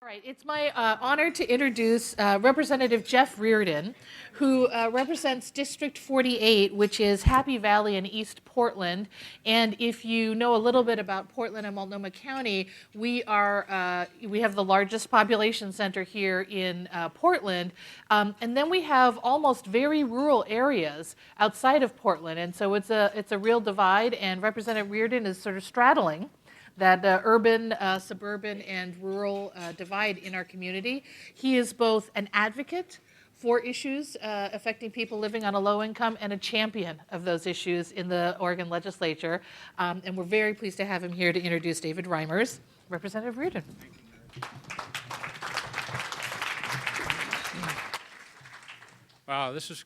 All right, it's my honor to introduce Representative Jeff Reardon, who represents District 48, which is Happy Valley in East Portland. And if you know a little bit about Portland and Multnomah County, we have the largest population center here in Portland, and then we have almost very rural areas outside of Portland, and so it's a real divide. And Representative Reardon is sort of straddling that urban, suburban, and rural divide in our community. He is both an advocate for issues affecting people living on a low income and a champion of those issues in the Oregon legislature. And we're very pleased to have him here to introduce David Reimers. Representative Reardon. Wow, this is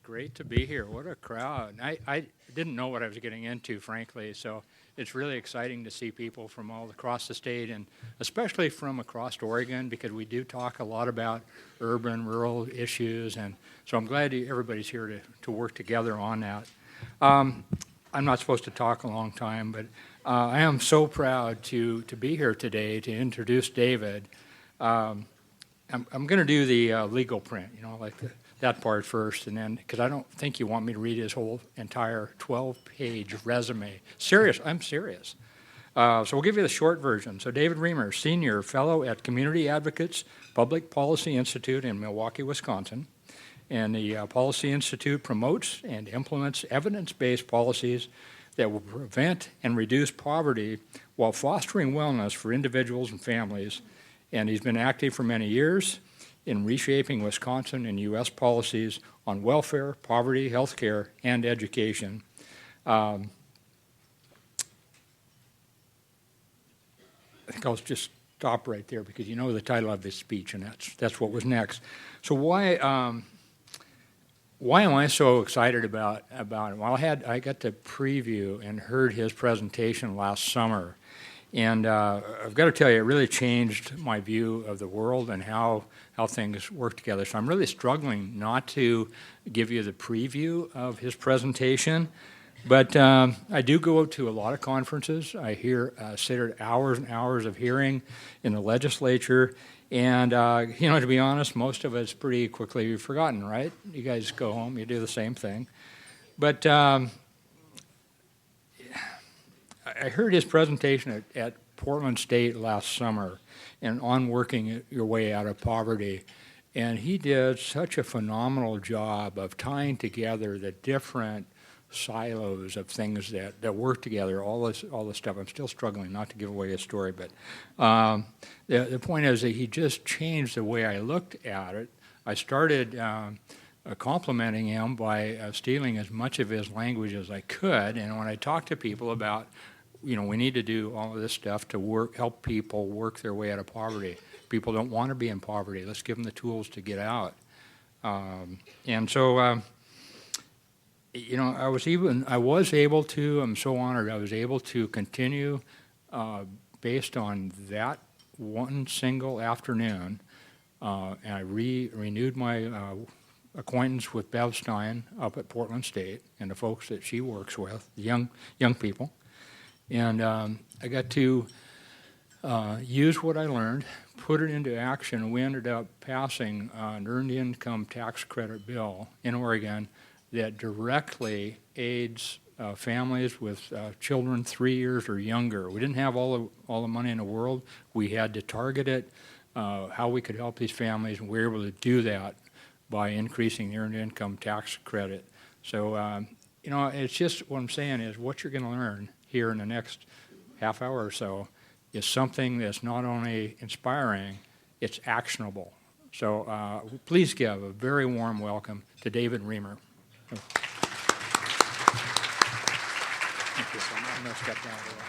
great to be here. What a crowd. I didn't know what I was getting into, frankly, so it's really exciting to see people from all across the state, and especially from across Oregon, because we do talk a lot about urban, rural issues, and so I'm glad everybody's here to work together on that. I'm not supposed to talk a long time, but I am so proud to be here today to introduce David. I'm going to do the legal print, like that part first, and then, because I don't think you want me to read his whole entire 12-page resume. I'm serious. So we'll give you the short version. So David Riemer, Senior Fellow at Community Advocates Public Policy Institute in Milwaukee, Wisconsin. And the Policy Institute promotes and implements evidence-based policies that will prevent and reduce poverty while fostering wellness for individuals and families. And he's been active for many years in reshaping Wisconsin and U.S. policies on welfare, poverty, health care, and education. I think I'll just stop right there because you know the title of his speech, and that's what was next. So why am I so excited about it? Well, I got to preview and heard his presentation last summer, and I've got to tell you, it really changed my view of the world and how things work together. So I'm really struggling not to give you the preview of his presentation, but I do go to a lot of conferences. I sit at hours and hours of hearing in the legislature, and to be honest, most of it's pretty quickly forgotten, right? You guys go home, you do the same thing. But I heard his presentation at Portland State last summer, and on working your way out of poverty. And he did such a phenomenal job of tying together the different silos of things that work together, all this stuff. I'm still struggling not to give away his story, but the point is that he just changed the way I looked at it. I started complimenting him by stealing as much of his language as I could, and when I talked to people about we need to do all of this stuff to help people work their way out of poverty. People don't want to be in poverty. Let's give them the tools to get out. And so, I was able to, I'm so honored, I was able to continue based on that one single afternoon. And I renewed my acquaintance with Bev Stein up at Portland State and the folks that she works with, young people. And I got to use what I learned, put it into action, and we ended up passing an earned income tax credit bill in Oregon that directly aids families with children 3 years or younger. We didn't have all the money in the world. We had to target it, how we could help these families, and we were able to do that by increasing the earned income tax credit. So, it's just what I'm saying is what you're going to learn here in the next half hour or so is something that's not only inspiring, it's actionable. So please give a very warm welcome to David Riemer. Thank you. I'm going to step down a little.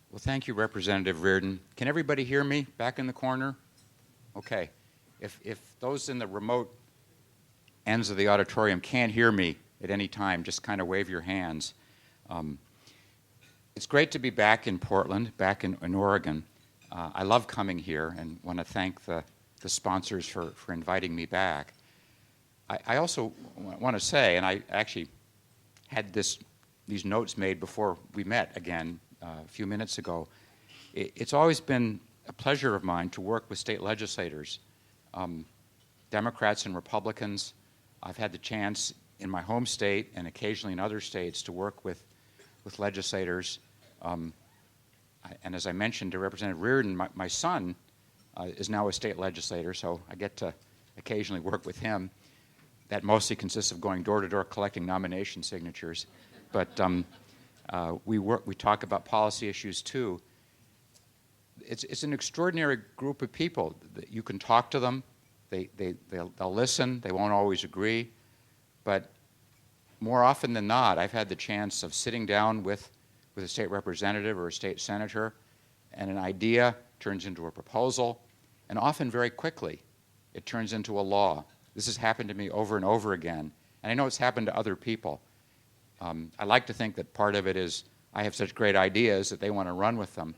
Well, thank you, Representative Reardon. Can everybody hear me back in the corner? Okay. If those in the remote ends of the auditorium can't hear me at any time, just kind of wave your hands. It's great to be back in Portland, back in Oregon. I love coming here and want to thank the sponsors for inviting me back. I also want to say, and I actually had this these notes made before we met again a few minutes ago. It's always been a pleasure of mine to work with state legislators, Democrats and Republicans. I've had the chance in my home state and occasionally in other states to work with legislators. And as I mentioned to Representative Reardon, my son is now a state legislator, so I get to occasionally work with him. That mostly consists of going door to door collecting nomination signatures. But we talk about policy issues too. It's an extraordinary group of people. You can talk to them. They'll listen. They won't always agree. But more often than not, I've had the chance of sitting down with a state representative or a state senator, and an idea turns into a proposal, and often very quickly it turns into a law. This has happened to me over and over again, and I know it's happened to other people. I like to think that part of it is I have such great ideas that they want to run with them.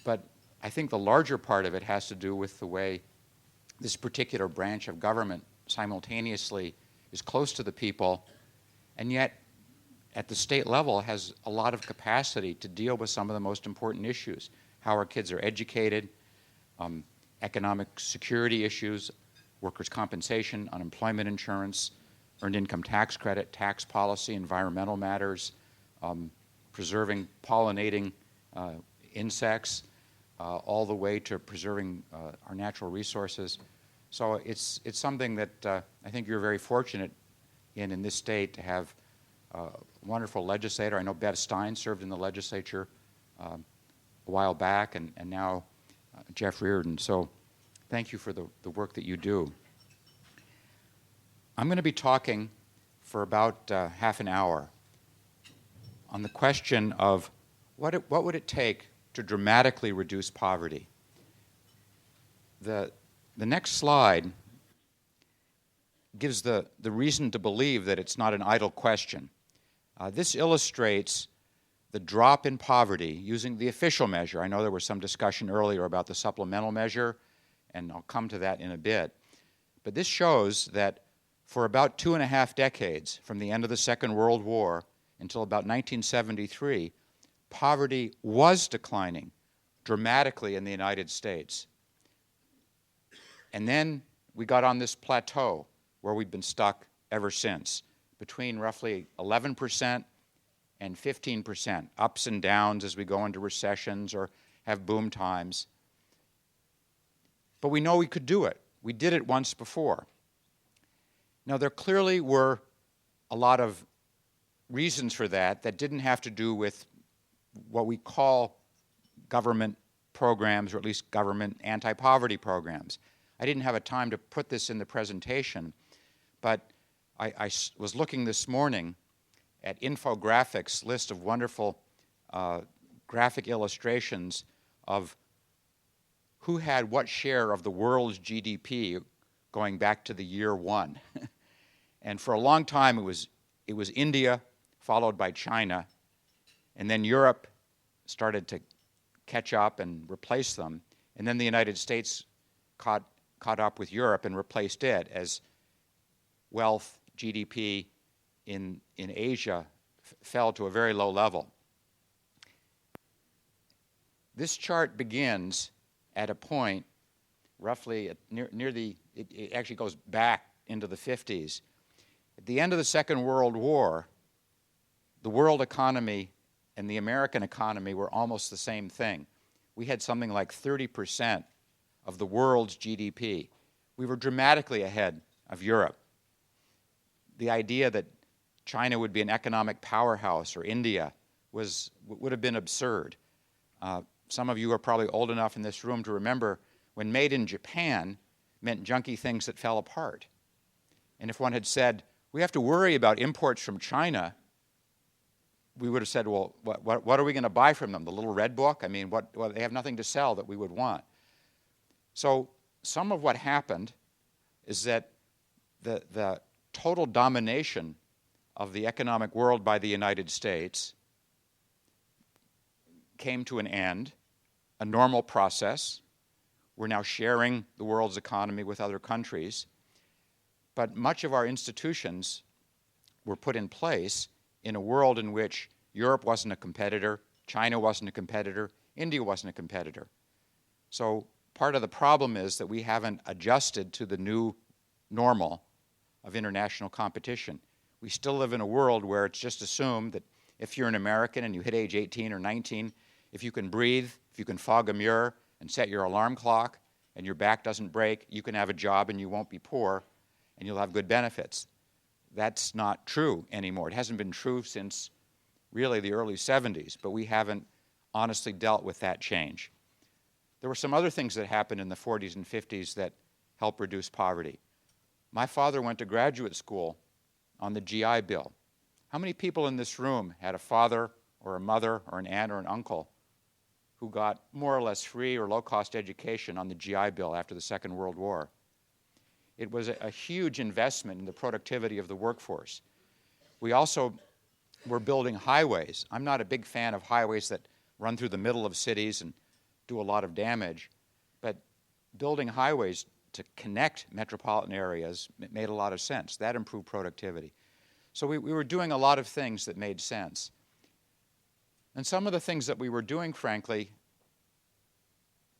But I think the larger part of it has to do with the way this particular branch of government simultaneously is close to the people, and yet at the state level has a lot of capacity to deal with some of the most important issues. How our kids are educated, economic security issues, workers' compensation, unemployment insurance, earned income tax credit, tax policy, environmental matters, preserving pollinating insects, all the way to preserving our natural resources. So it's something that I think you're very fortunate in this state to have a wonderful legislator. I know Bev Stein served in the legislature a while back, and now Jeff Reardon. So thank you for the work that you do. I'm going to be talking for about half an hour on the question of what would it take to dramatically reduce poverty. The next slide gives the reason to believe that it's not an idle question. This illustrates the drop in poverty using the official measure. I know there was some discussion earlier about the supplemental measure, and I'll come to that in a bit. But this shows that for about 2.5 decades, from the end of the Second World War until about 1973, poverty was declining dramatically in the United States. And then we got on this plateau where we've been stuck ever since, between roughly 11% and 15%, ups and downs as we go into recessions or have boom times. But we know we could do it. We did it once before. Now, there clearly were a lot of reasons for that didn't have to do with what we call government programs, or at least government anti-poverty programs. I didn't have a time to put this in the presentation, but I was looking this morning at Infographics' list of wonderful graphic illustrations of who had what share of the world's GDP going back to the year one. And for a long time it was India, followed by China, and then Europe started to catch up and replace them, and then the United States caught up with Europe and replaced it as wealth, GDP in Asia fell to a very low level. This chart begins at a point roughly near the, it actually goes back into the 50s. At the end of the Second World War, the world economy and the American economy were almost the same thing. We had something like 30% of the world's GDP. We were dramatically ahead of Europe. The idea that China would be an economic powerhouse or India would have been absurd. Some of you are probably old enough in this room to remember when made in Japan meant junky things that fell apart. And if one had said, we have to worry about imports from China, we would have said, well, what are we going to buy from them? The little red book? I mean, they have nothing to sell that we would want. So some of what happened is that the total domination of the economic world by the United States came to an end, a normal process. We're now sharing the world's economy with other countries. But much of our institutions were put in place in a world in which Europe wasn't a competitor, China wasn't a competitor, India wasn't a competitor. So part of the problem is that we haven't adjusted to the new normal of international competition. We still live in a world where it's just assumed that if you're an American and you hit age 18 or 19, if you can breathe, if you can fog a mirror and set your alarm clock and your back doesn't break, you can have a job and you won't be poor and you'll have good benefits. That's not true anymore. It hasn't been true since really the early 70s, but we haven't honestly dealt with that change. There were some other things that happened in the 40s and 50s that helped reduce poverty. My father went to graduate school on the GI Bill. How many people in this room had a father or a mother or an aunt or an uncle who got more or less free or low-cost education on the GI Bill after the Second World War? It was a huge investment in the productivity of the workforce. We also were building highways. I'm not a big fan of highways that run through the middle of cities and do a lot of damage, but building highways to connect metropolitan areas made a lot of sense. That improved productivity. So we were doing a lot of things that made sense. And some of the things that we were doing, frankly,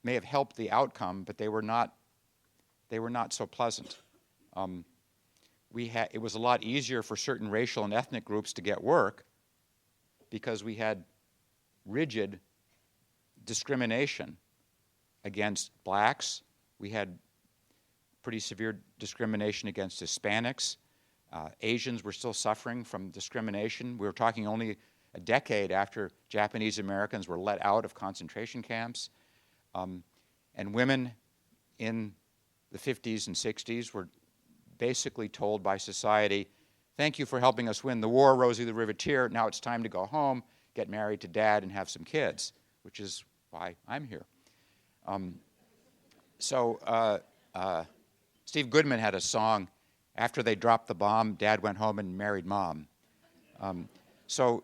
may have helped the outcome, but they were not so pleasant. It was a lot easier for certain racial and ethnic groups to get work because we had rigid discrimination against blacks. We had pretty severe discrimination against Hispanics. Asians were still suffering from discrimination. We were talking only a decade after Japanese Americans were let out of concentration camps. And women in the 50s and 60s were basically told by society, thank you for helping us win the war, Rosie the Riveteer. Now it's time to go home, get married to dad, and have some kids, which is why I'm here. Steve Goodman had a song, after they dropped the bomb, Dad went home and married Mom. So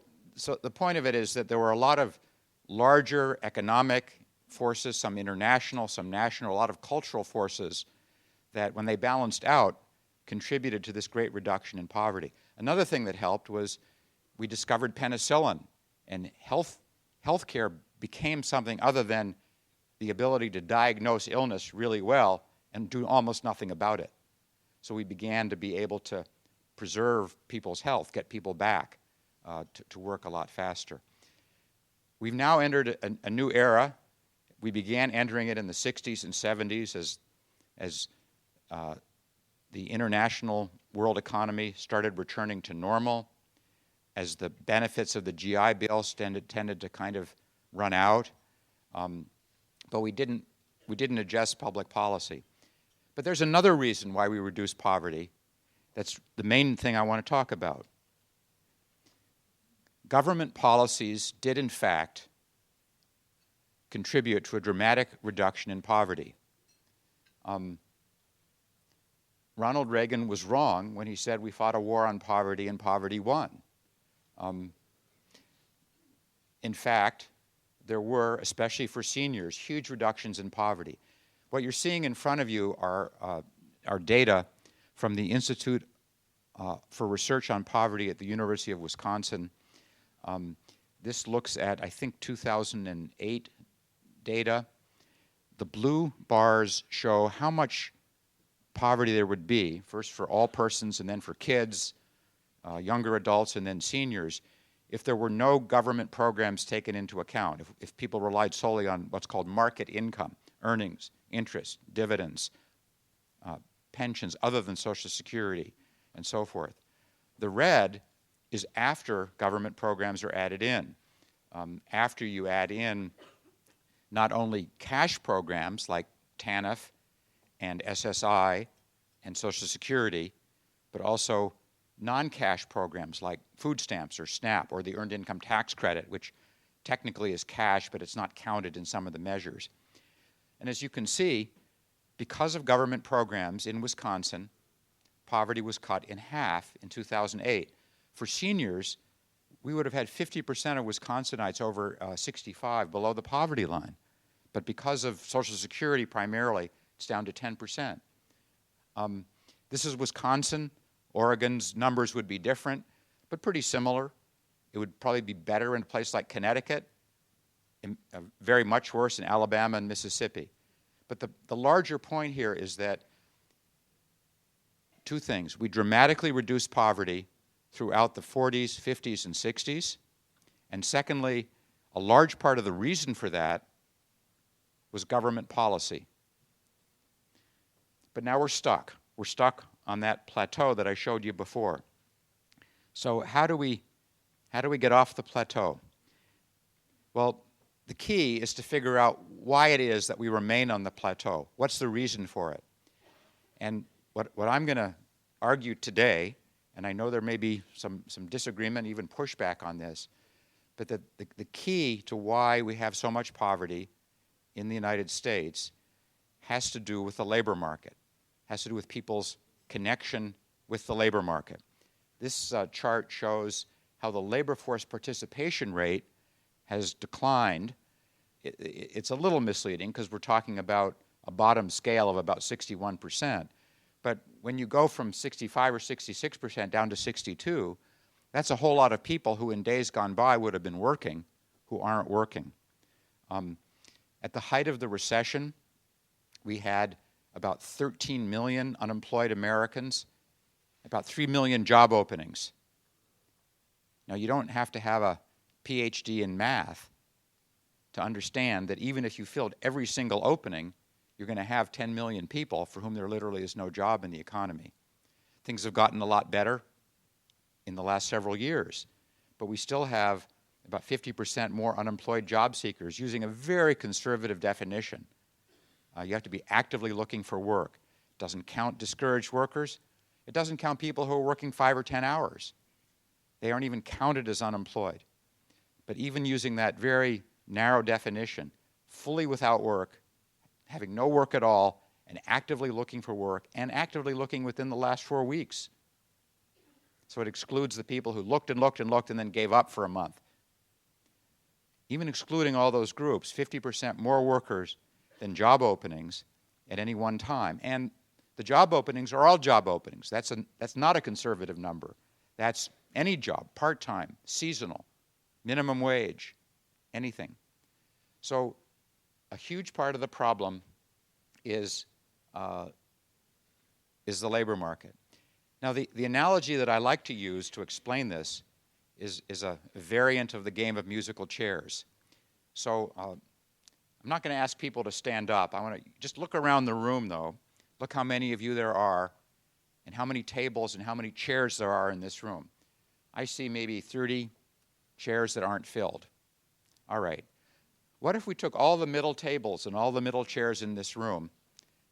the point of it is that there were a lot of larger economic forces, some international, some national, a lot of cultural forces that when they balanced out contributed to this great reduction in poverty. Another thing that helped was we discovered penicillin, and healthcare became something other than the ability to diagnose illness really well and do almost nothing about it. So we began to be able to preserve people's health, get people back to work a lot faster. We've now entered a new era. We began entering it in the 60s and 70s as the international world economy started returning to normal, as the benefits of the GI Bill tended to kind of run out, but we didn't adjust public policy. But there's another reason why we reduced poverty. That's the main thing I want to talk about. Government policies did, in fact, contribute to a dramatic reduction in poverty. Ronald Reagan was wrong when he said we fought a war on poverty and poverty won. In fact, there were, especially for seniors, huge reductions in poverty. What you're seeing in front of you are data from the Institute for Research on Poverty at the University of Wisconsin. This looks at, I think, 2008 data. The blue bars show how much poverty there would be, first for all persons and then for kids, younger adults, and then seniors, if there were no government programs taken into account, if people relied solely on what's called market income, earnings, interest, dividends, pensions other than Social Security, and so forth. The red is after government programs are added in. After you add in not only cash programs like TANF and SSI and Social Security, but also non-cash programs like food stamps or SNAP or the Earned Income Tax Credit, which technically is cash, but it's not counted in some of the measures. And as you can see, because of government programs in Wisconsin, poverty was cut in half in 2008. For seniors, we would have had 50% of Wisconsinites over 65 below the poverty line. But because of Social Security primarily, it's down to 10%. This is Wisconsin. Oregon's numbers would be different, but pretty similar. It would probably be better in a place like Connecticut, and very much worse in Alabama and Mississippi. But the larger point here is that two things. We dramatically reduced poverty throughout the 40s, 50s, and 60s. And secondly, a large part of the reason for that was government policy. But now we're stuck. We're stuck on that plateau that I showed you before. So how do we get off the plateau? Well, the key is to figure out why it is that we remain on the plateau. What's the reason for it? And what I'm going to argue today, and I know there may be some disagreement, even pushback on this, but the key to why we have so much poverty in the United States has to do with the labor market, has to do with people's connection with the labor market. This chart shows how the labor force participation rate has declined. It's a little misleading because we're talking about a bottom scale of about 61%. But when you go from 65 or 66% down to 62, that's a whole lot of people who in days gone by would have been working who aren't working. At the height of the recession, we had about 13 million unemployed Americans, about 3 million job openings. Now, you don't have to have a PhD in math to understand that even if you filled every single opening, you're going to have 10 million people for whom there literally is no job in the economy. Things have gotten a lot better in the last several years, but we still have about 50% more unemployed job seekers using a very conservative definition. You have to be actively looking for work. It doesn't count discouraged workers. It doesn't count people who are working 5 or 10 hours. They aren't even counted as unemployed. But even using that very narrow definition, fully without work, having no work at all, and actively looking for work, and actively looking within the last 4 weeks. So it excludes the people who looked and looked and looked and then gave up for a month. Even excluding all those groups, 50% more workers than job openings at any one time. And the job openings are all job openings. That's not a conservative number. That's any job, part-time, seasonal, minimum wage, anything. So a huge part of the problem is the labor market. Now, the analogy that I like to use to explain this is a variant of the game of musical chairs. So I'm not going to ask people to stand up. I want to just look around the room, though. Look how many of you there are and how many tables and how many chairs there are in this room. I see maybe 30 chairs that aren't filled. All right. What if we took all the middle tables and all the middle chairs in this room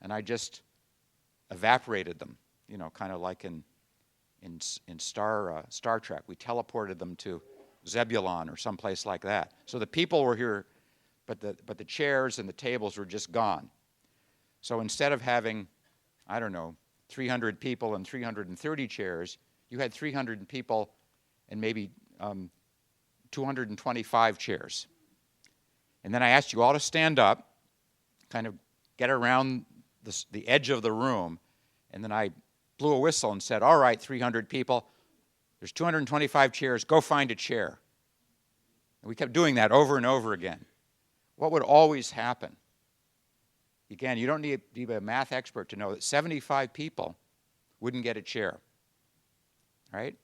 and I just evaporated them, you know, kind of like in Star Trek. We teleported them to Zebulon or someplace like that. So the people were here, but the chairs and the tables were just gone. So instead of having, I don't know, 300 people and 330 chairs, you had 300 people and maybe 225 chairs. And then I asked you all to stand up, kind of get around the edge of the room, and then I blew a whistle and said, all right, 300 people, there's 225 chairs, go find a chair. And we kept doing that over and over again. What would always happen? Again, you don't need to be a math expert to know that 75 people wouldn't get a chair. All right?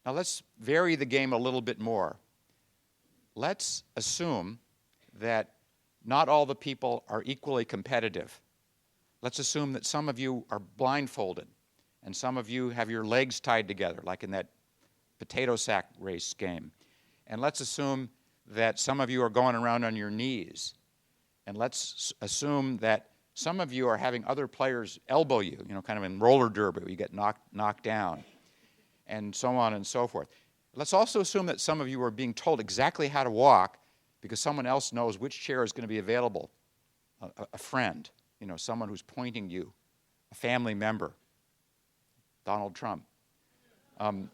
Now let's vary the game a little bit more. Let's assume that not all the people are equally competitive. Let's assume that some of you are blindfolded and some of you have your legs tied together, like in that potato sack race game. And let's assume that some of you are going around on your knees. And let's assume that some of you are having other players elbow you, you know, kind of in roller derby, where you get knocked down, and so on and so forth. Let's also assume that some of you are being told exactly how to walk because someone else knows which chair is going to be available, a friend, you know, someone who's pointing you, a family member, Donald Trump. Now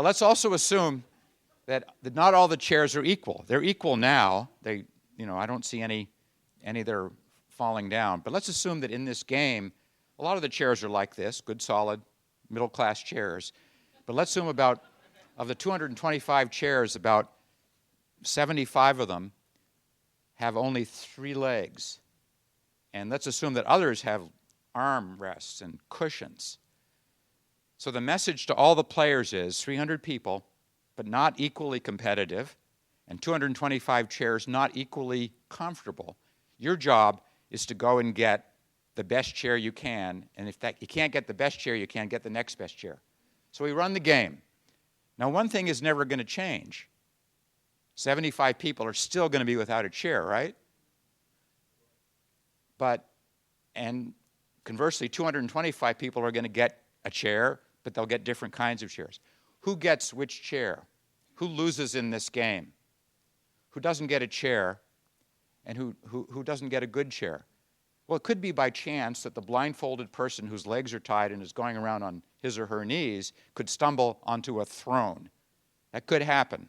let's also assume that not all the chairs are equal. They're equal now. I don't see any that are falling down. But let's assume that in this game, a lot of the chairs are like this, good, solid, middle-class chairs. But let's assume about Of the 225 chairs, about 75 of them have only 3 legs. And let's assume that others have arm rests and cushions. So the message to all the players is 300 people, but not equally competitive, and 225 chairs not equally comfortable. Your job is to go and get the best chair you can, and if you can't get the best chair, you can't get the next best chair. So we run the game. Now, one thing is never going to change. 75 people are still going to be without a chair, right? And conversely, 225 people are going to get a chair, but they'll get different kinds of chairs. Who gets which chair? Who loses in this game? Who doesn't get a chair, and who doesn't get a good chair? Well, it could be by chance that the blindfolded person whose legs are tied and is going around on his or her knees could stumble onto a throne. That could happen.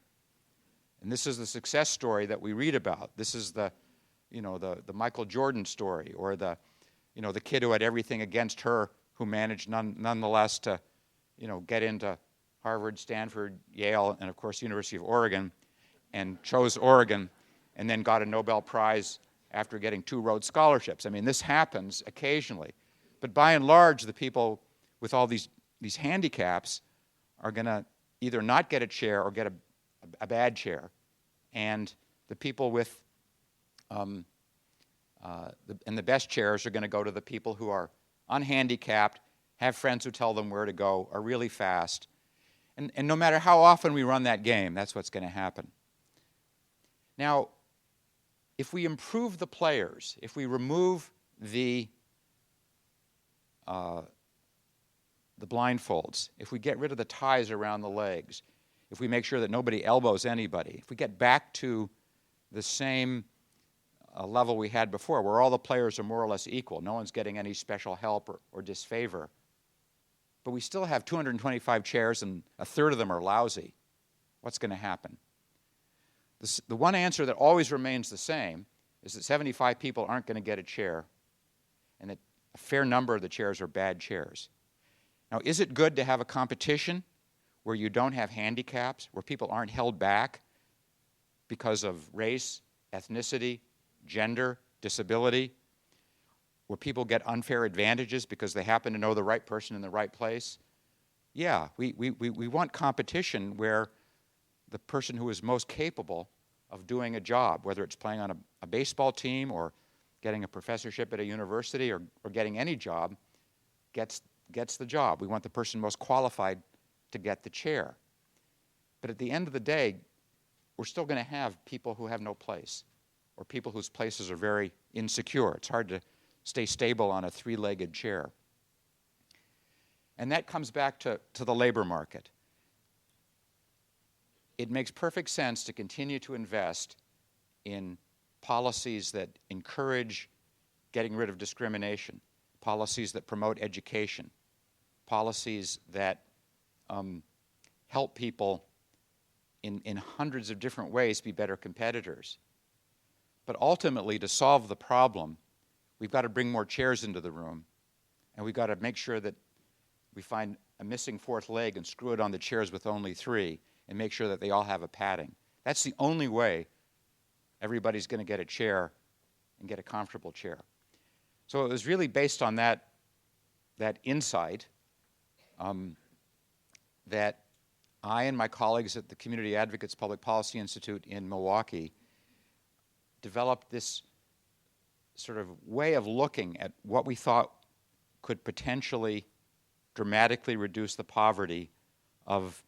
And this is the success story that we read about. This is the Michael Jordan story, or the kid who had everything against her who managed nonetheless to, get into Harvard, Stanford, Yale, and of course University of Oregon, and chose Oregon, and then got a Nobel Prize after getting 2 Rhodes scholarships. I mean, this happens occasionally. But by and large, the people with all these handicaps are going to either not get a chair or get a bad chair. And the people with and the best chairs are going to go to the people who are unhandicapped, have friends who tell them where to go, are really fast. And no matter how often we run that game, that's what's going to happen. Now, if we improve the players, if we remove the blindfolds, if we get rid of the ties around the legs, if we make sure that nobody elbows anybody, if we get back to the same level we had before, where all the players are more or less equal, no one's getting any special help or disfavor, but we still have 225 chairs and a third of them are lousy, what's going to happen? The one answer that always remains the same is that 75 people aren't going to get a chair, and that a fair number of the chairs are bad chairs. Now, is it good to have a competition where you don't have handicaps, where people aren't held back because of race, ethnicity, gender, disability, where people get unfair advantages because they happen to know the right person in the right place? Yeah, we want competition where the person who is most capable of doing a job, whether it's playing on a baseball team or getting a professorship at a university or getting any job, gets the job. We want the person most qualified to get the chair. But at the end of the day, we're still going to have people who have no place, or people whose places are very insecure. It's hard to stay stable on a 3-legged chair. And that comes back to the labor market. It makes perfect sense to continue to invest in policies that encourage getting rid of discrimination, policies that promote education, policies that help people in hundreds of different ways be better competitors. But ultimately, to solve the problem, we've got to bring more chairs into the room, and we've got to make sure that we find a missing 4th leg and screw it on the chairs with only 3, and make sure that they all have a padding. That's the only way everybody's going to get a chair and get a comfortable chair. So it was really based on that insight that I and my colleagues at the Community Advocates Public Policy Institute in Milwaukee developed this sort of way of looking at what we thought could potentially dramatically reduce the poverty of,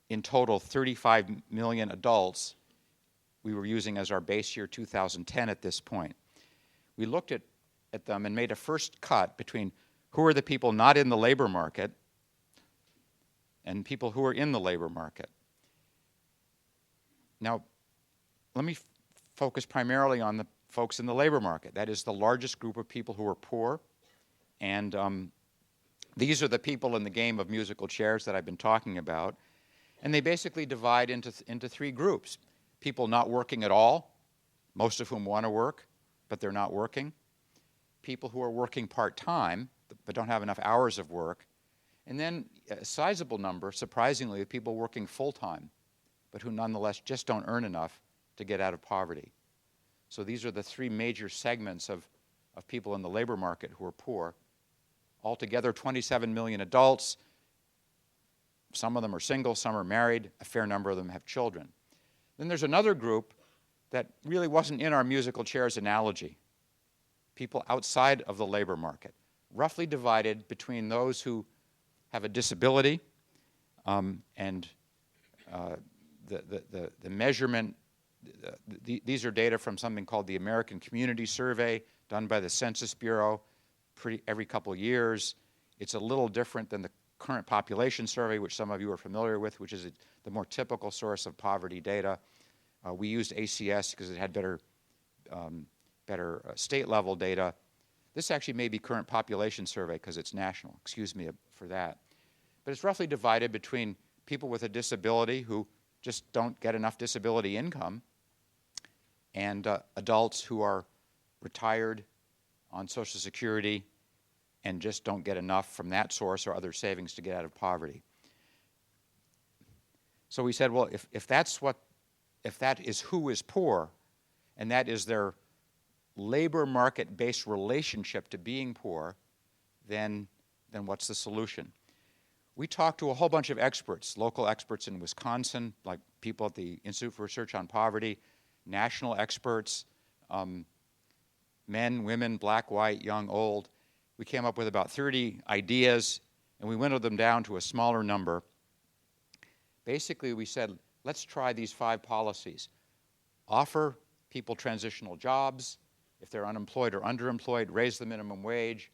in total, 35 million adults we were using as our base year 2010 at this point. We looked at them and made a first cut between who are the people not in the labor market and people who are in the labor market. Now, let me focus primarily on the folks in the labor market. That is the largest group of people who are poor, and these are the people in the game of musical chairs that I've been talking about. And they basically divide into 3 groups. People not working at all, most of whom want to work, but they're not working. People who are working part-time, but don't have enough hours of work. And then a sizable number, surprisingly, of people working full-time, but who nonetheless just don't earn enough to get out of poverty. So these are the three major segments of people in the labor market who are poor. Altogether, 27 million adults. Some of them are single, some are married. A fair number of them have children. Then there's another group that really wasn't in our musical chairs analogy. People outside of the labor market, roughly divided between those who have a disability, and the measurement, these are data from something called the American Community Survey, done by the Census Bureau every couple of years. It's a little different than the current population survey, which some of you are familiar with, which is the more typical source of poverty data. We used ACS because it had better state-level data. This actually may be current population survey because it's national. Excuse me for that. But it's roughly divided between people with a disability who just don't get enough disability income and adults who are retired on Social Security and just don't get enough from that source or other savings to get out of poverty. So we said, well, if that is who is poor, and that is their labor market-based relationship to being poor, then what's the solution? We talked to a whole bunch of experts, local experts in Wisconsin, like people at the Institute for Research on Poverty, national experts, men, women, black, white, young, old. We came up with about 30 ideas, and we whittled them down to a smaller number. Basically, we said, let's try these 5 policies. Offer people transitional jobs. If they're unemployed or underemployed, raise the minimum wage.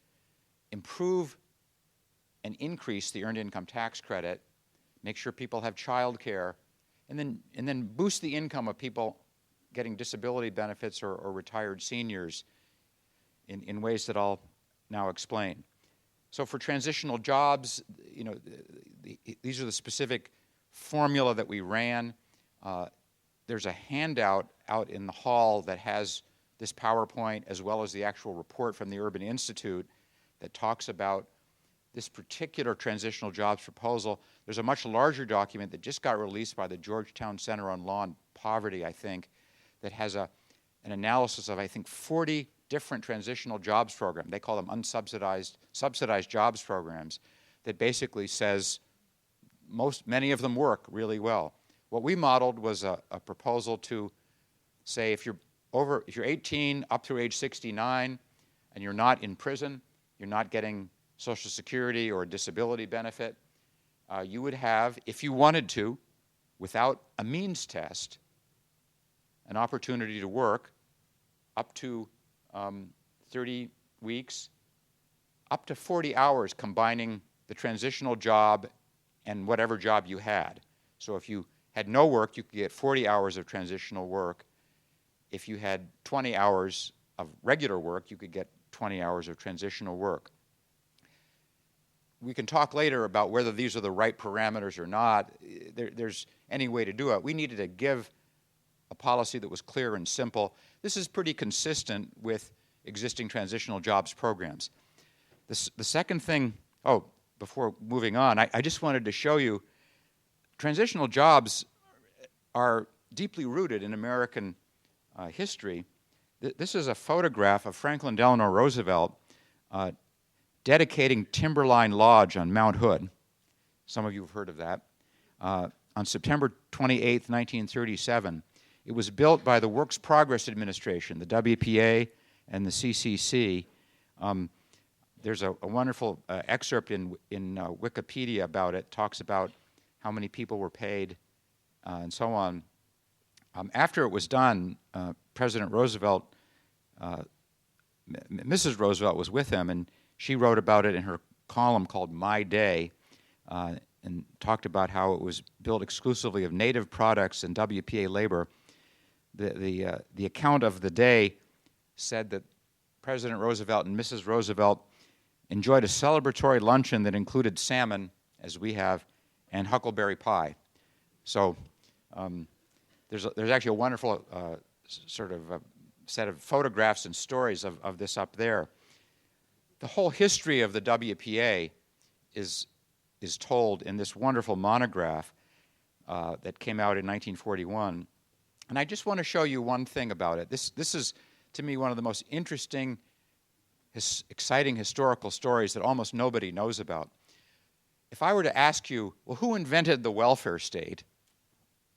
Improve and increase the earned income tax credit. Make sure people have child care. And then boost the income of people getting disability benefits or retired seniors in ways that I'll now explain. So for transitional jobs, these are the specific formula that we ran. There's a handout out in the hall that has this PowerPoint as well as the actual report from the Urban Institute that talks about this particular transitional jobs proposal. There's a much larger document that just got released by the Georgetown Center on Law and Poverty, I think, that has an analysis of, I think, 40 different transitional jobs programs. They call them subsidized jobs programs, that basically says many of them work really well. What we modeled was a proposal to say if you're 18 up through age 69 and you're not in prison, you're not getting Social Security or a disability benefit, you would have, if you wanted to, without a means test, an opportunity to work up to 30 weeks, up to 40 hours combining the transitional job and whatever job you had. So if you had no work, you could get 40 hours of transitional work. If you had 20 hours of regular work, you could get 20 hours of transitional work. We can talk later about whether these are the right parameters or not. There's any way to do it. We needed to give a policy that was clear and simple. This is pretty consistent with existing transitional jobs programs. The second thing, before moving on, I just wanted to show you transitional jobs are deeply rooted in American history. This is a photograph of Franklin Delano Roosevelt dedicating Timberline Lodge on Mount Hood. Some of you have heard of that. On September 28, 1937, it was built by the Works Progress Administration, the WPA and the CCC. There's a wonderful excerpt in Wikipedia about it. Talks about how many people were paid and so on. After it was done, President Roosevelt, Mrs. Roosevelt was with him, and she wrote about it in her column called My Day, and talked about how it was built exclusively of native products and WPA labor. The account of the day said that President Roosevelt and Mrs. Roosevelt enjoyed a celebratory luncheon that included salmon, as we have, and huckleberry pie. So there's actually a wonderful set of photographs and stories of this up there. The whole history of the WPA is is told in this wonderful monograph that came out in 1941. And I just want to show you one thing about it. This is, to me, one of the most interesting, exciting historical stories that almost nobody knows about. If I were to ask you, well, who invented the welfare state?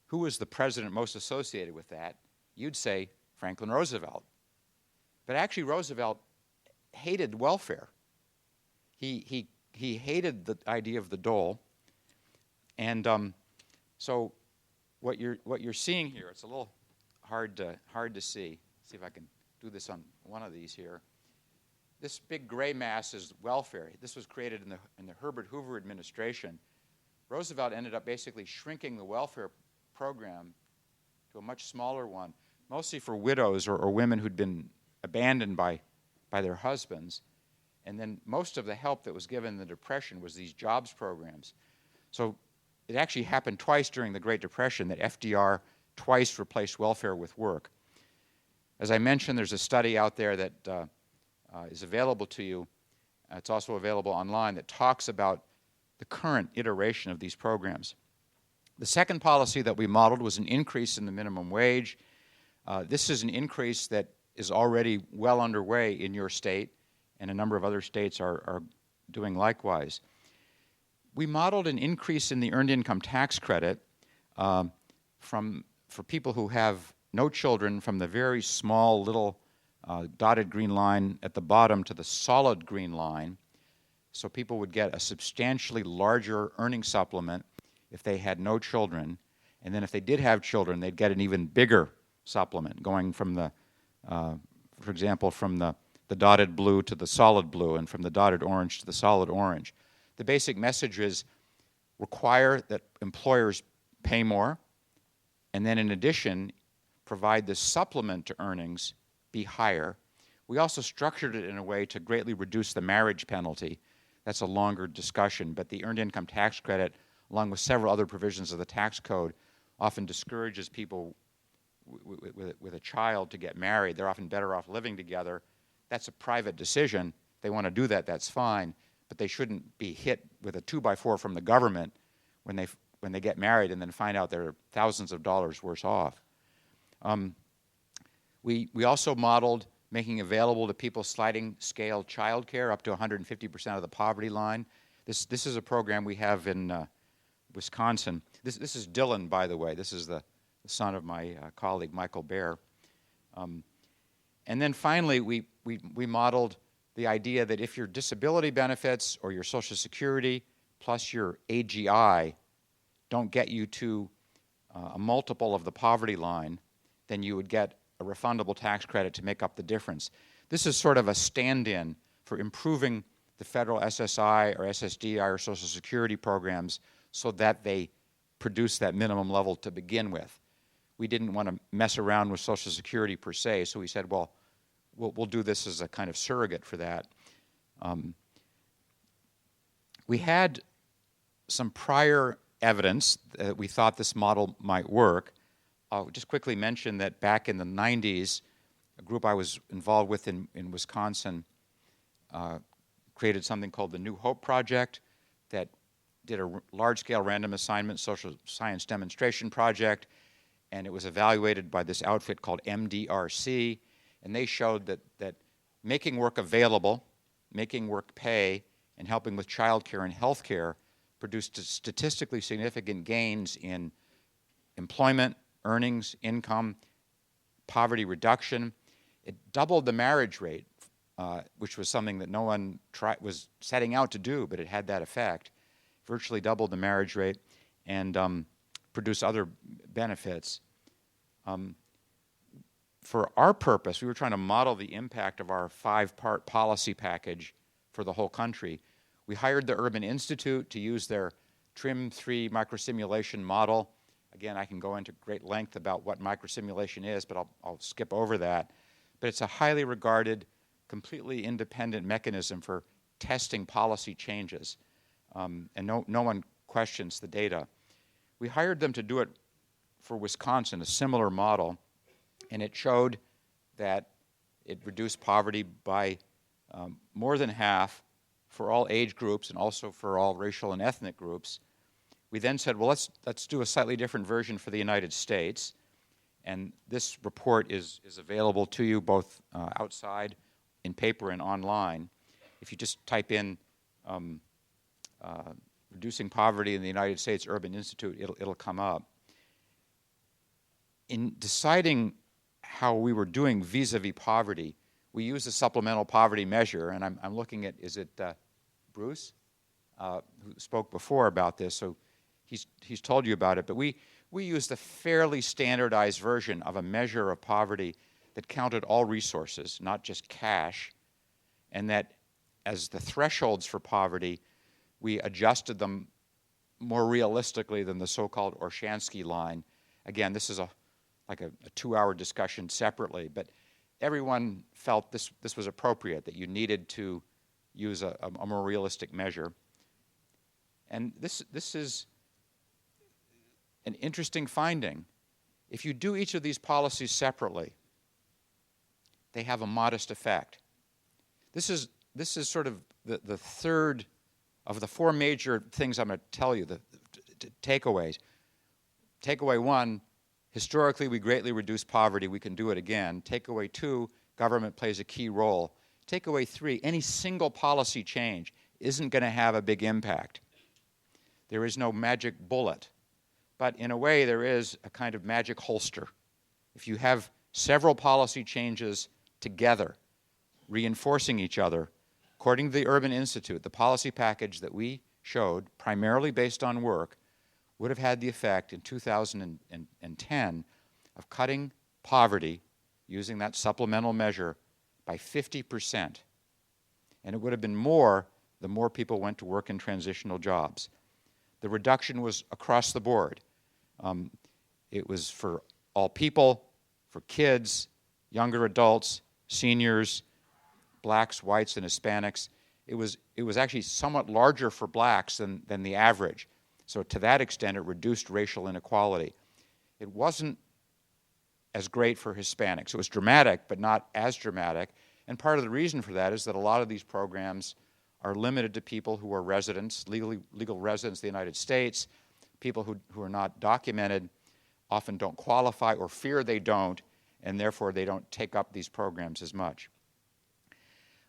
Who was the president most associated with that? You'd say Franklin Roosevelt. But actually, Roosevelt hated welfare. He hated the idea of the dole. And so what you're seeing here, it's a little hard to see. See if I can do this on one of these here. This big gray mass is welfare. This was created in the Herbert Hoover administration. Roosevelt ended up basically shrinking the welfare program to a much smaller one, mostly for widows or women who'd been abandoned by their husbands. And then most of the help that was given in the Depression was these jobs programs. So it actually happened twice during the Great Depression that FDR twice replaced welfare with work. As I mentioned, there's a study out there that is available to you. It's also available online that talks about the current iteration of these programs. The second policy that we modeled was an increase in the minimum wage. This is an increase that is already well underway in your state, and a number of other states are doing likewise. We modeled an increase in the earned income tax credit for people who have no children, from the very small little dotted green line at the bottom to the solid green line. So people would get a substantially larger earning supplement if they had no children. And then if they did have children, they'd get an even bigger supplement, going from the, for example, from the dotted blue to the solid blue, and from the dotted orange to the solid orange. The basic message is require that employers pay more, and then in addition, provide the supplement to earnings be higher. We also structured it in a way to greatly reduce the marriage penalty. That's a longer discussion, but the earned income tax credit, along with several other provisions of the tax code, often discourages people with a child to get married. They're often better off living together. That's a private decision. If they want to do that, that's fine, but they shouldn't be hit with a 2x4 from the government when they get married and then find out they're thousands of dollars worse off. We also modeled making available to people sliding scale child care up to 150% of the poverty line. This is a program we have in Wisconsin. This is Dylan, by the way. This is the son of my colleague, Michael Baer. And then finally, we modeled the idea that if your disability benefits or your Social Security plus your AGI don't get you to a multiple of the poverty line, then you would get a refundable tax credit to make up the difference. This is sort of a stand-in for improving the federal SSI or SSDI or Social Security programs so that they produce that minimum level to begin with. We didn't want to mess around with Social Security per se, so we said, well, we'll do this as a kind of surrogate for that. We had some prior evidence that we thought this model might work. I'll just quickly mention that back in the 90s, a group I was involved with in Wisconsin created something called the New Hope Project that did a large-scale random assignment social science demonstration project, and it was evaluated by this outfit called MDRC, and they showed that making work available, making work pay, and helping with child care and health care produced statistically significant gains in employment, earnings, income, poverty reduction. It doubled the marriage rate, which was something that no one was setting out to do, but it had that effect. Virtually doubled the marriage rate and produced other benefits. For our purpose, we were trying to model the impact of our 5-part policy package for the whole country. We hired the Urban Institute to use their TRIM3 microsimulation model. Again, I can go into great length about what microsimulation is, but I'll skip over that. But it's a highly regarded, completely independent mechanism for testing policy changes. And no one questions the data. We hired them to do it for Wisconsin, a similar model, and it showed that it reduced poverty by more than half for all age groups and also for all racial and ethnic groups. We then said, well, let's do a slightly different version for the United States. And this report is available to you both outside in paper and online. If you just type in Reducing Poverty in the United States Urban Institute, it'll come up. In deciding how we were doing vis-a-vis poverty, we used a supplemental poverty measure, and I'm looking at, is it Bruce, who spoke before about this, so he's told you about it, but we used a fairly standardized version of a measure of poverty that counted all resources, not just cash, and that as the thresholds for poverty, we adjusted them more realistically than the so-called Orshansky line. Again, this is like a 2-hour discussion separately, but everyone felt this was appropriate, that you needed to use a more realistic measure. And this is an interesting finding. If you do each of these policies separately, they have a modest effect. This is sort of the third of the 4 major things I'm going to tell you, the takeaways. Takeaway 1, historically we greatly reduced poverty, we can do it again. Takeaway 2, government plays a key role. Takeaway 3, any single policy change isn't going to have a big impact. There is no magic bullet. But in a way, there is a kind of magic holster. If you have several policy changes together, reinforcing each other, according to the Urban Institute, the policy package that we showed, primarily based on work, would have had the effect in 2010 of cutting poverty, using that supplemental measure, by 50%. And it would have been more the more people went to work in transitional jobs. The reduction was across the board. It was for all people, for kids, younger adults, seniors, blacks, whites, and Hispanics. It was actually somewhat larger for blacks than the average. So to that extent, it reduced racial inequality. It wasn't as great for Hispanics. It was dramatic, but not as dramatic. And part of the reason for that is that a lot of these programs are limited to people who are residents, legal residents of the United States. People who are not documented often don't qualify or fear they don't, and therefore they don't take up these programs as much.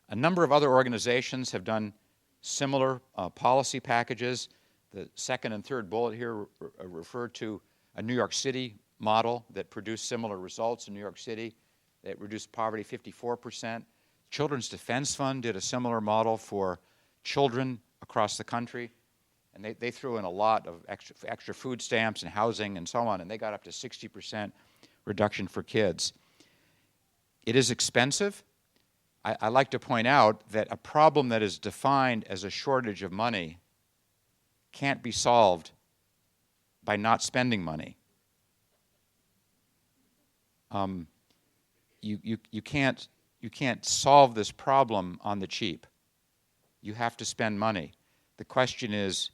A number of other organizations have done similar policy packages. The second and third bullet here refer to a New York City model that produced similar results in New York City. That reduced poverty 54%. Children's Defense Fund did a similar model for children across the country. And they threw in a lot of extra food stamps and housing and so on, and they got up to 60% reduction for kids. It is expensive. I like to point out that a problem that is defined as a shortage of money can't be solved by not spending money. You can't solve this problem on the cheap. You have to spend money. The question is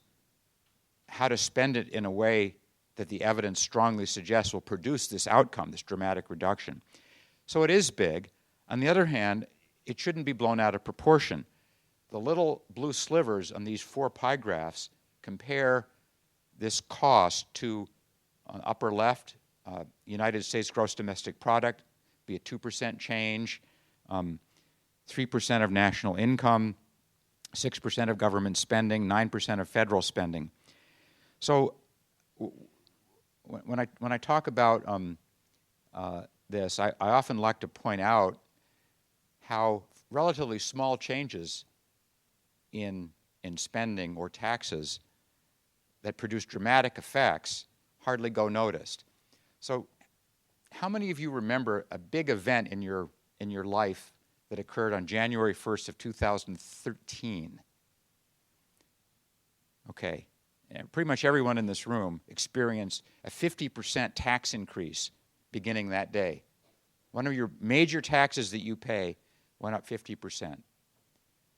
how to spend it in a way that the evidence strongly suggests will produce this outcome, this dramatic reduction. So it is big. On the other hand, it shouldn't be blown out of proportion. The little blue slivers on these 4 pie graphs compare this cost to, on upper left, United States gross domestic product, be a 2% change, 3% of national income, 6% of government spending, 9% of federal spending. So when I talk about this, I often like to point out how relatively small changes in spending or taxes that produce dramatic effects hardly go noticed. So how many of you remember a big event in your life that occurred on January 1st of 2013? Okay. And pretty much everyone in this room experienced a 50% tax increase beginning that day. One of your major taxes that you pay went up 50%.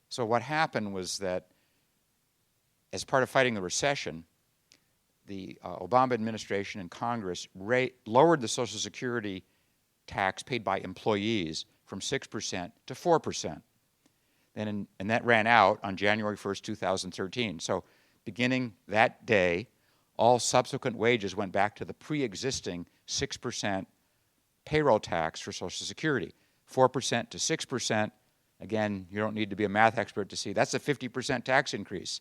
So what happened was that as part of fighting the recession, the Obama administration and Congress lowered the Social Security tax paid by employees from 6% to 4%. And that ran out on January 1st, 2013. So beginning that day, all subsequent wages went back to the pre-existing 6% payroll tax for Social Security. 4% to 6%. Again, you don't need to be a math expert to see that's a 50% tax increase.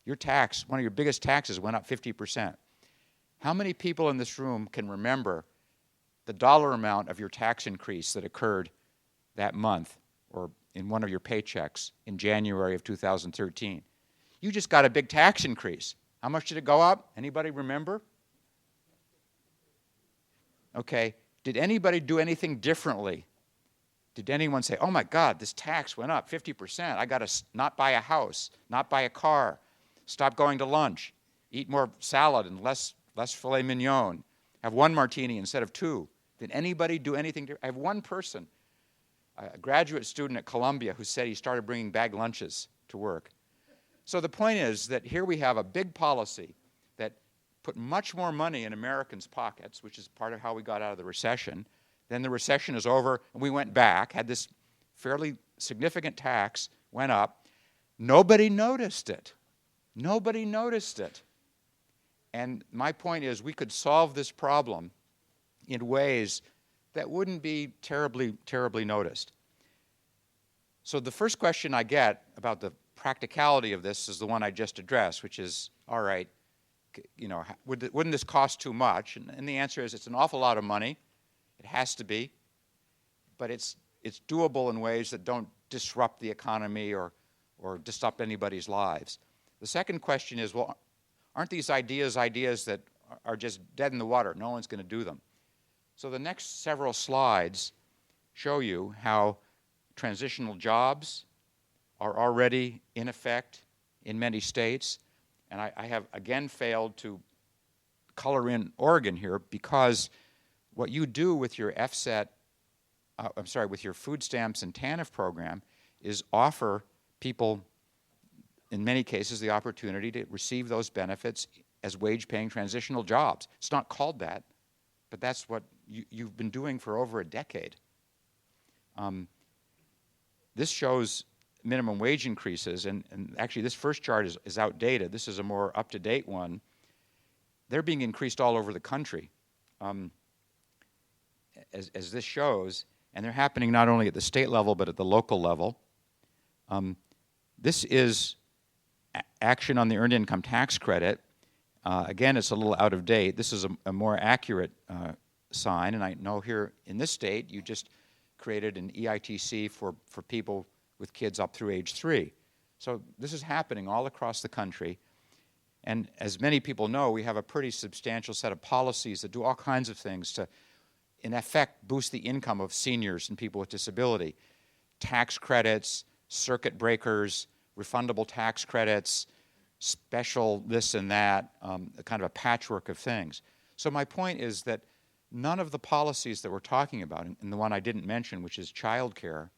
Your tax, one of your biggest taxes, went up 50%. How many people in this room can remember the dollar amount of your tax increase that occurred that month or in one of your paychecks in January of 2013? You just got a big tax increase. How much did it go up? Anybody remember? Okay. Did anybody do anything differently? Did anyone say, oh my God, this tax went up 50%. I got to not buy a house, not buy a car, stop going to lunch, eat more salad and less filet mignon, have one martini instead of two? Did anybody do anything different? I have one person, a graduate student at Columbia, who said he started bringing bag lunches to work. So the point is that here we have a big policy that put much more money in Americans' pockets, which is part of how we got out of the recession. Then the recession is over, and we went back, had this fairly significant tax, went up. Nobody noticed it. Nobody noticed it. And my point is we could solve this problem in ways that wouldn't be terribly, terribly noticed. So the first question I get about the practicality of this is the one I just addressed, which is, all right, you know, wouldn't this cost too much? And the answer is it's an awful lot of money. It has to be. But it's doable in ways that don't disrupt the economy or disrupt anybody's lives. The second question is, well, aren't these ideas that are just dead in the water? No one's going to do them. So the next several slides show you how transitional jobs are already in effect in many states. And I have again failed to color in Oregon here because what you do with your with your food stamps and TANF program is offer people, in many cases, the opportunity to receive those benefits as wage-paying transitional jobs. It's not called that, but that's what you've been doing for over a decade. This shows minimum wage increases, and actually this first chart is outdated. This is a more up-to-date one. They're being increased all over the country, as this shows, and they're happening not only at the state level but at the local level. This is action on the Earned Income Tax Credit. Again, it's a little out of date. This is a more accurate sign, and I know here in this state you just created an EITC for people with kids up through age 3. So this is happening all across the country. And as many people know, we have a pretty substantial set of policies that do all kinds of things to, in effect, boost the income of seniors and people with disability. Tax credits, circuit breakers, refundable tax credits, special this and that, kind of a patchwork of things. So my point is that none of the policies that we're talking about, and the one I didn't mention, which is child care,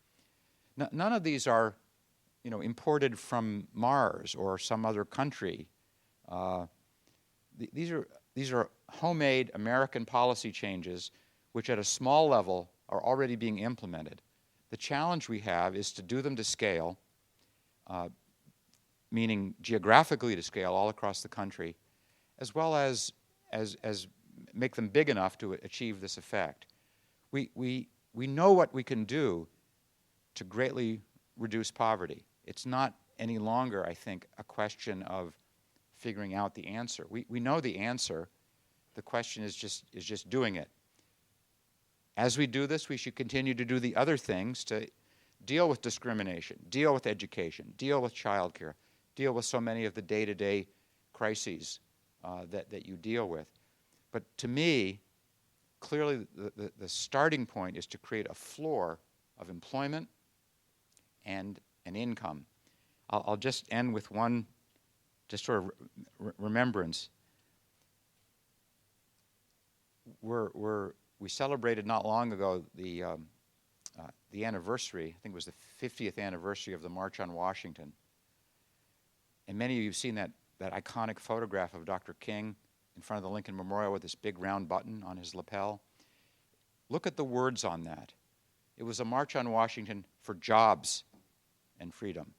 none of these are, imported from Mars or some other country. These are homemade American policy changes which at a small level are already being implemented. The challenge we have is to do them to scale, meaning geographically to scale all across the country, as well as make them big enough to achieve this effect. We know what we can do to greatly reduce poverty. It's not any longer, I think, a question of figuring out the answer. We know the answer. The question is just doing it. As we do this, we should continue to do the other things to deal with discrimination, deal with education, deal with child care, deal with so many of the day-to-day crises that you deal with. But to me, clearly the starting point is to create a floor of employment and an income. I'll just end with one just sort of remembrance. We celebrated not long ago the anniversary, I think it was the 50th anniversary of the March on Washington. And many of you have seen that iconic photograph of Dr. King in front of the Lincoln Memorial with this big round button on his lapel. Look at the words on that. It was a March on Washington for jobs and freedom.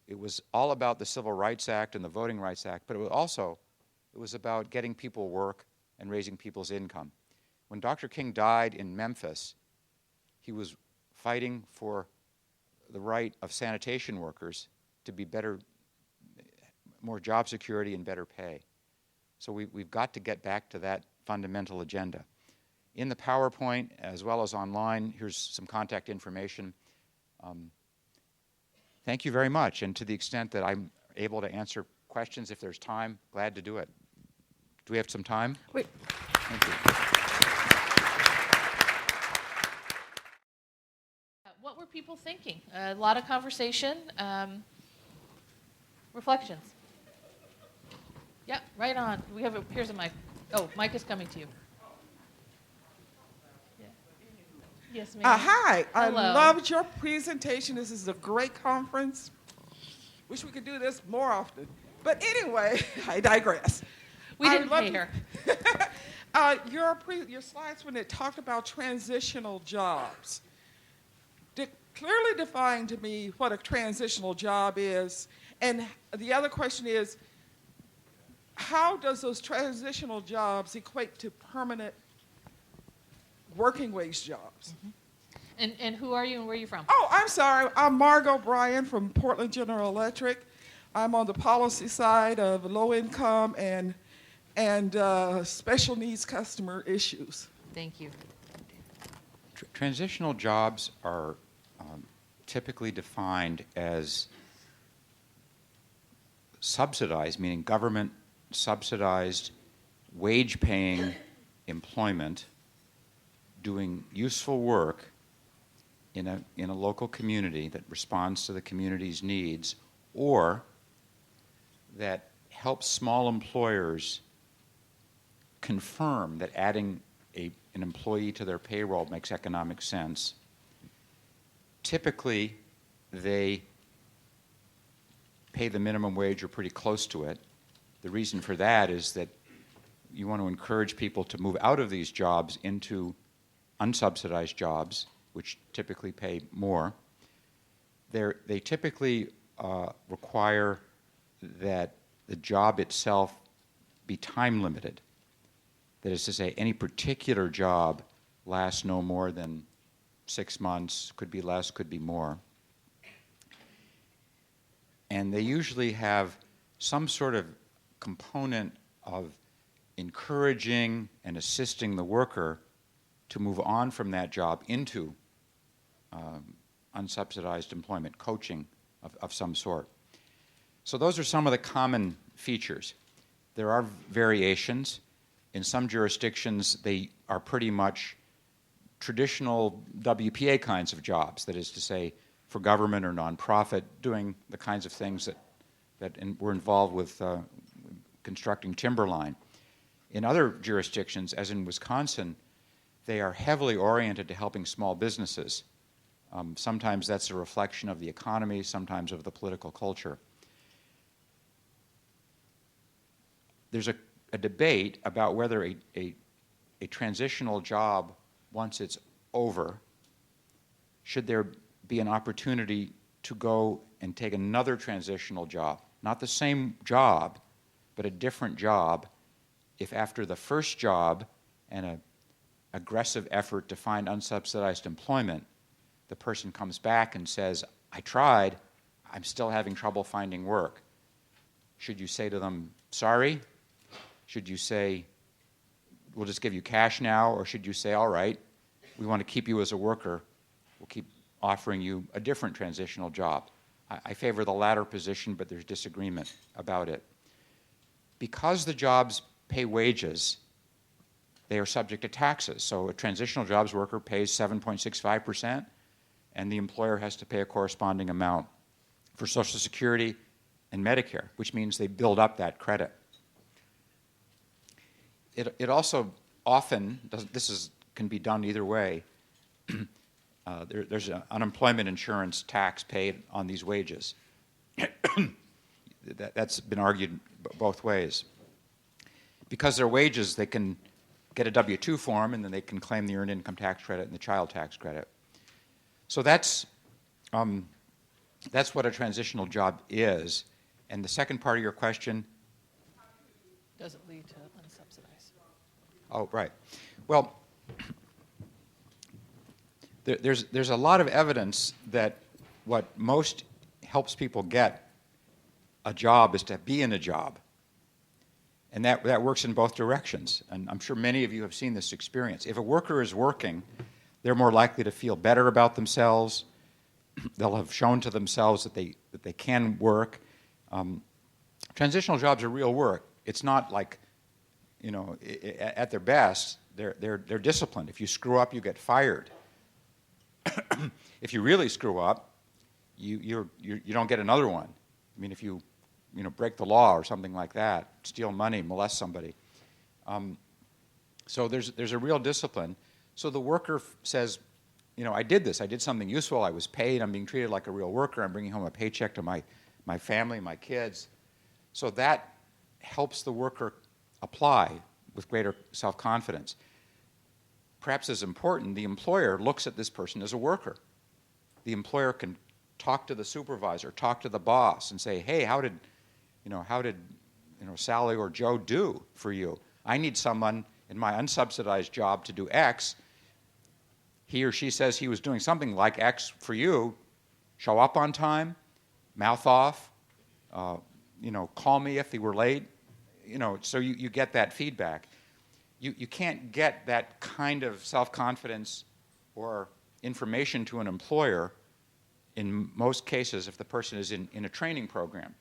It was all about the Civil Rights Act and the Voting Rights Act, but it was about getting people work and raising people's income. When Dr. King died in Memphis, he was fighting for the right of sanitation workers to be better, more job security and better pay. So we've got to get back to that fundamental agenda. In the PowerPoint, as well as online, here's some contact information. Thank you very much, and to the extent that I'm able to answer questions if there's time, glad to do it. Do we have some time? Wait. Thank you. What were people thinking? A lot of conversation, reflections. Yeah, right on. Here's a mic. Oh, mic is coming to you. Yeah. Yes, ma'am. Hi, Hello. I loved your presentation. This is a great conference. Wish we could do this more often. But anyway, I digress. We didn't pay her. Your slides when it talked about transitional jobs clearly defined to me what a transitional job is. And the other question is, how does those transitional jobs equate to permanent working wage jobs? Mm-hmm. And who are you and where are you from? Oh, I'm sorry. I'm Margot Bryan from Portland General Electric. I'm on the policy side of low income and special needs customer issues. Thank you. Transitional jobs are typically defined as subsidized, meaning government subsidized, wage-paying employment, doing useful work in a local community that responds to the community's needs, or that helps small employers confirm that adding an employee to their payroll makes economic sense. Typically, they pay the minimum wage or pretty close to it. The reason for that is that you want to encourage people to move out of these jobs into unsubsidized jobs, which typically pay more. They typically require that the job itself be time limited. That is to say, any particular job lasts no more than 6 months, could be less, could be more. And they usually have some sort of component of encouraging and assisting the worker to move on from that job into unsubsidized employment, coaching of some sort. So those are some of the common features. There are variations. In some jurisdictions, they are pretty much traditional WPA kinds of jobs, that is to say, for government or nonprofit, doing the kinds of things that were involved with constructing Timberline. In other jurisdictions, as in Wisconsin, they are heavily oriented to helping small businesses. Sometimes that's a reflection of the economy, sometimes of the political culture. There's a debate about whether a transitional job, once it's over, should there be an opportunity to go and take another transitional job, not the same job, but a different job, if after the first job and an aggressive effort to find unsubsidized employment, the person comes back and says, I tried, I'm still having trouble finding work. Should you say to them, sorry? Should you say, we'll just give you cash now? Or should you say, all right, we want to keep you as a worker, we'll keep offering you a different transitional job? I favor the latter position, but there's disagreement about it. Because the jobs pay wages, they are subject to taxes. So a transitional jobs worker pays 7.65%, and the employer has to pay a corresponding amount for Social Security and Medicare, which means they build up that credit. It also often, can be done either way. There's an unemployment insurance tax paid on these wages. That's been argued both ways. Because they're wages, they can get a W-2 form, and then they can claim the earned income tax credit and the child tax credit. So that's that's what a transitional job is. And the second part of your question, Does it lead to unsubsidized? oh, right. Well, there's a lot of evidence that what most helps people get a job is to be in a job. And that works in both directions. And I'm sure many of you have seen this experience. If a worker is working, they're more likely to feel better about themselves. They'll have shown to themselves that they can work. Transitional jobs are real work. It's not like, you know, at their best, they're disciplined. If you screw up, you get fired. If you really screw up, you don't get another one. I mean, if you break the law or something like that, steal money, molest somebody. So there's a real discipline. So the worker says, you know, I did this. I did something useful. I was paid. I'm being treated like a real worker. I'm bringing home a paycheck to my family, my kids. So that helps the worker apply with greater self-confidence. Perhaps as important, the employer looks at this person as a worker. The employer can talk to the supervisor, talk to the boss, and say, hey, how did Sally or Joe do for you? I need someone in my unsubsidized job to do X. He or she says he was doing something like X for you. Show up on time, mouth off, call me if they were late. So you get that feedback. You can't get that kind of self-confidence or information to an employer in most cases if the person is in a training program.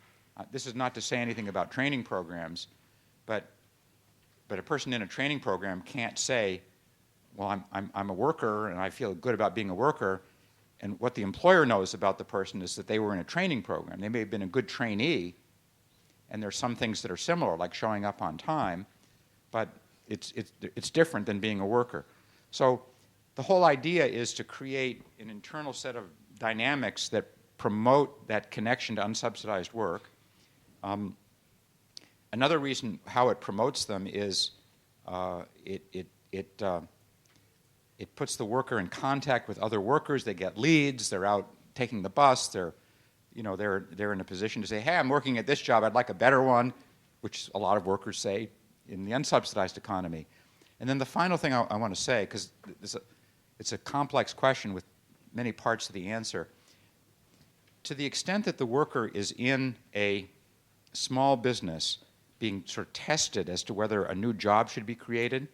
This is not to say anything about training programs, but a person in a training program can't say, well, I'm a worker and I feel good about being a worker, and what the employer knows about the person is that they were in a training program. They may have been a good trainee, and there's some things that are similar, like showing up on time, but it's different than being a worker. So the whole idea is to create an internal set of dynamics that promote that connection to unsubsidized work. Another reason how it promotes them is it puts the worker in contact with other workers. They get leads. They're out taking the bus. They're in a position to say, hey, I'm working at this job. I'd like a better one, which a lot of workers say in the unsubsidized economy. And then the final thing I want to say, because it's a complex question with many parts of the answer. To the extent that the worker is in a small business being sort of tested as to whether a new job should be created,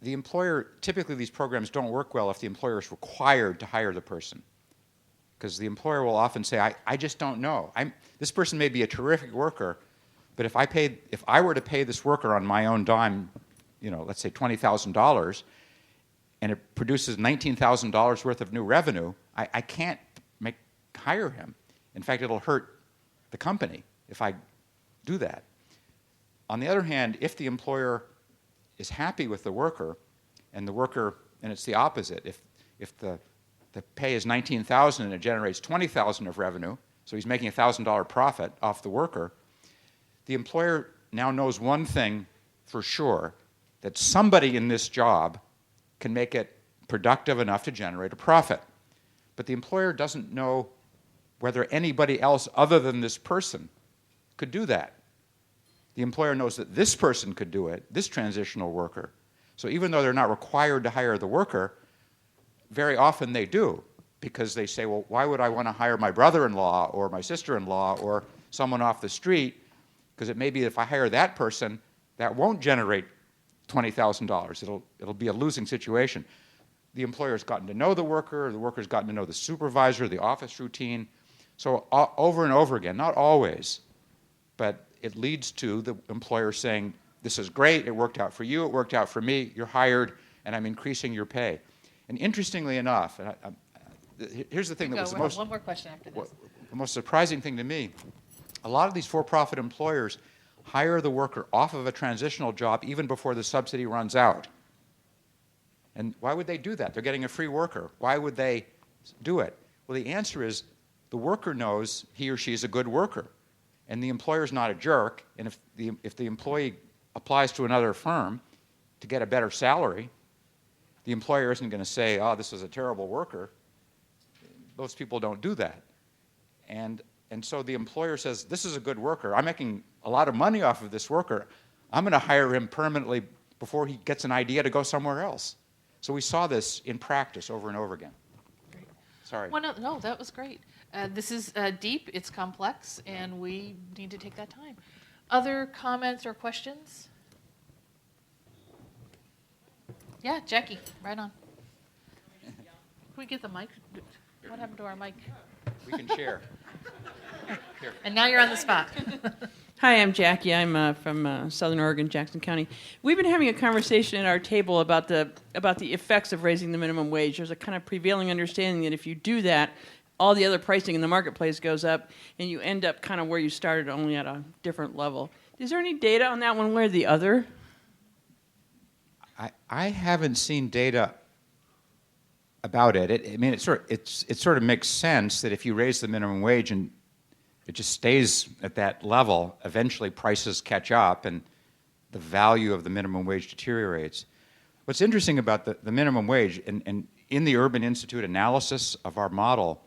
the employer, typically these programs don't work well if the employer is required to hire the person. Because the employer will often say, I just don't know. This person may be a terrific worker, but if I were to pay this worker on my own dime, let's say $20,000, and it produces $19,000 worth of new revenue, I can't hire him. In fact, it'll hurt the company if I do that. On the other hand, if the employer is happy with the worker, and it's the opposite. If the pay is $19,000 and it generates $20,000 of revenue, so he's making a $1,000 profit off the worker, the employer now knows one thing for sure, that somebody in this job can make it productive enough to generate a profit. But the employer doesn't know whether anybody else other than this person could do that. The employer knows that this person could do it, this transitional worker. So even though they're not required to hire the worker, very often they do, because they say, well, why would I want to hire my brother-in-law or my sister-in-law or someone off the street? Because it may be if I hire that person, that won't generate $20,000. It'll be a losing situation. The employer's gotten to know the worker's gotten to know the supervisor, the office routine. So over and over again, not always, but it leads to the employer saying, this is great, it worked out for you, it worked out for me, you're hired, and I'm increasing your pay. And interestingly enough, here's the thing that was the most... One more question after this. The most surprising thing to me, a lot of these for-profit employers hire the worker off of a transitional job even before the subsidy runs out. And why would they do that? They're getting a free worker. Why would they do it? Well, the answer is the worker knows he or she is a good worker, and the employer's not a jerk, and if the employee applies to another firm to get a better salary, the employer isn't going to say, oh, this is a terrible worker. those people don't do that. And so the employer says, this is a good worker. I'm making a lot of money off of this worker. I'm going to hire him permanently before he gets an idea to go somewhere else. So we saw this in practice over and over again. Great. Sorry. Well, no, that was great. This is deep, it's complex, and we need to take that time. Other comments or questions? Yeah, Jackie, right on. Can we get the mic? What happened to our mic? We can share. Here. And now you're on the spot. Hi, I'm Jackie. I'm from Southern Oregon, Jackson County. We've been having a conversation at our table about the effects of raising the minimum wage. There's a kind of prevailing understanding that if you do that, all the other pricing in the marketplace goes up, and you end up kind of where you started, only at a different level. Is there any data on that one way or the other? I haven't seen data about it. It sort of makes sense that if you raise the minimum wage and it just stays at that level, eventually prices catch up and the value of the minimum wage deteriorates. What's interesting about the minimum wage, and in the Urban Institute analysis of our model,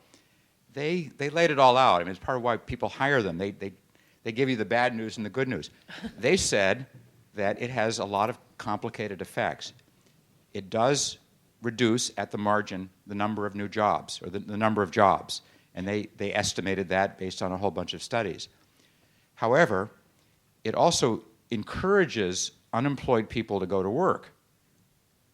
they laid it all out. I mean, it's part of why people hire them. They give you the bad news and the good news. They said that it has a lot of complicated effects. It does reduce at the margin the number of new jobs, or the number of jobs. And they estimated that based on a whole bunch of studies. However, it also encourages unemployed people to go to work,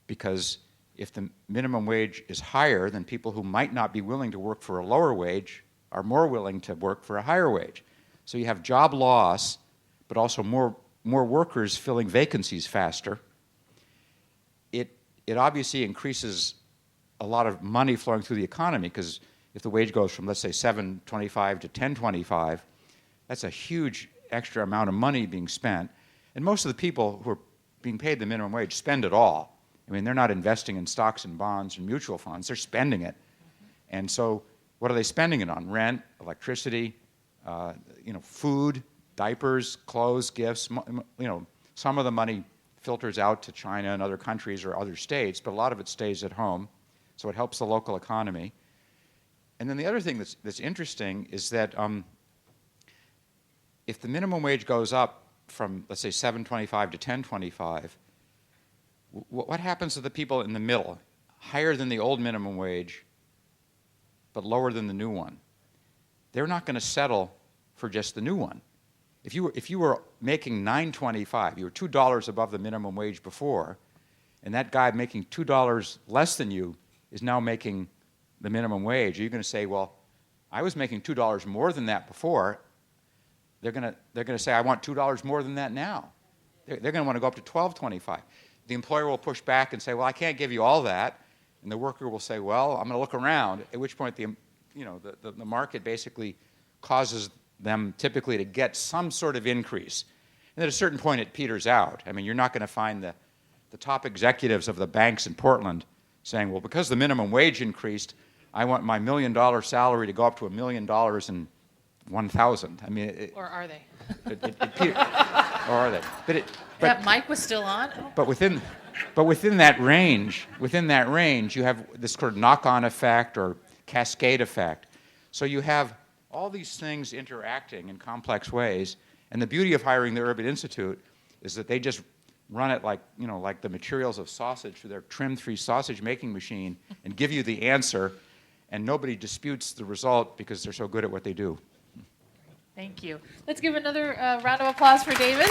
because if the minimum wage is higher, then people who might not be willing to work for a lower wage are more willing to work for a higher wage. So you have job loss, but also more workers filling vacancies faster. It obviously increases a lot of money flowing through the economy, because if the wage goes from, let's say, $7.25 to $10.25, that's a huge extra amount of money being spent. And most of the people who are being paid the minimum wage spend it all. I mean, they're not investing in stocks and bonds and mutual funds. They're spending it. And so what are they spending it on? Rent, electricity, food, diapers, clothes, gifts. Some of the money filters out to China and other countries or other states, but a lot of it stays at home. So it helps the local economy. And then the other thing that's interesting is that if the minimum wage goes up from, let's say, $7.25 to $10.25, what happens to the people in the middle, higher than the old minimum wage, but lower than the new one? They're not going to settle for just the new one. If you were making $9.25, you were $2 above the minimum wage before, and that guy making $2 less than you is now making the minimum wage, are you going to say, well, I was making $2 more than that before? They're going to say, I want $2 more than that now. They're going to want to go up to $12.25. The employer will push back and say, well, I can't give you all that. And the worker will say, well, I'm going to look around, at which point the market basically causes them typically to get some sort of increase. And at a certain point, it peters out. I mean, you're not going to find the top executives of the banks in Portland saying, well, because the minimum wage increased, I want my $1 million salary to go up to $1,001,000. I mean, Or are they? or are they? That mic was still on? Oh. But within that range, you have this sort of knock-on effect or cascade effect. So you have all these things interacting in complex ways, and the beauty of hiring the Urban Institute is that they just run it like the materials of sausage through their trim-free sausage making machine and give you the answer, and nobody disputes the result because they're so good at what they do. Thank you. Let's give another round of applause for David.